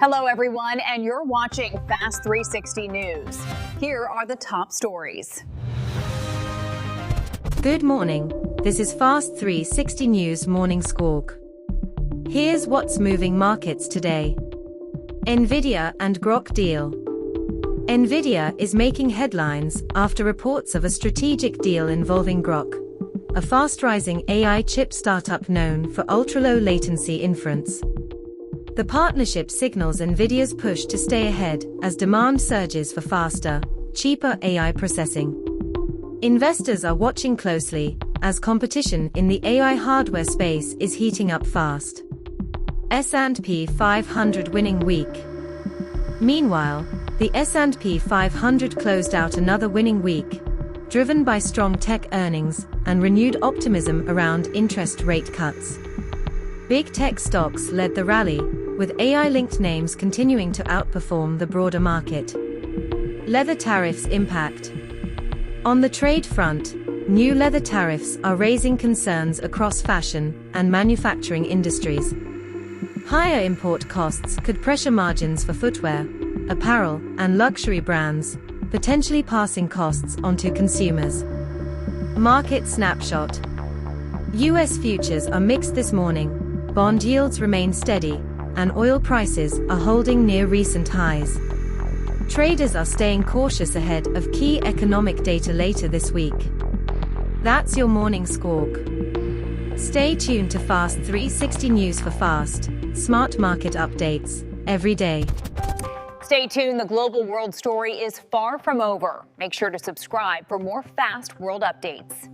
Hello, everyone, and you're watching Fast 360 News. Here are the top stories. Good morning. This is Fast 360 News Morning Squawk. Here's what's moving markets today. Nvidia and Groq deal. Nvidia is making headlines after reports of a strategic deal involving Groq, a fast-rising AI chip startup known for ultra-low latency inference. The partnership signals Nvidia's push to stay ahead as demand surges for faster, cheaper AI processing. Investors are watching closely as competition in the AI hardware space is heating up fast. S&P 500 winning week. Meanwhile, the S&P 500 closed out another winning week, driven by strong tech earnings and renewed optimism around interest rate cuts. Big tech stocks led the rally, with AI-linked names continuing to outperform the broader market. Leather tariffs impact. On the trade front, new leather tariffs are raising concerns across fashion and manufacturing industries. Higher import costs could pressure margins for footwear, apparel, and luxury brands, potentially passing costs onto consumers. Market snapshot. U.S. futures are mixed this morning. Bond yields remain steady, and oil prices are holding near recent highs. Traders are staying cautious ahead of key economic data later this week. That's your morning squawk. Stay tuned to Fast 360 News for fast, smart market updates every day. Stay tuned. The global world story is far from over. Make sure to subscribe for more fast world updates.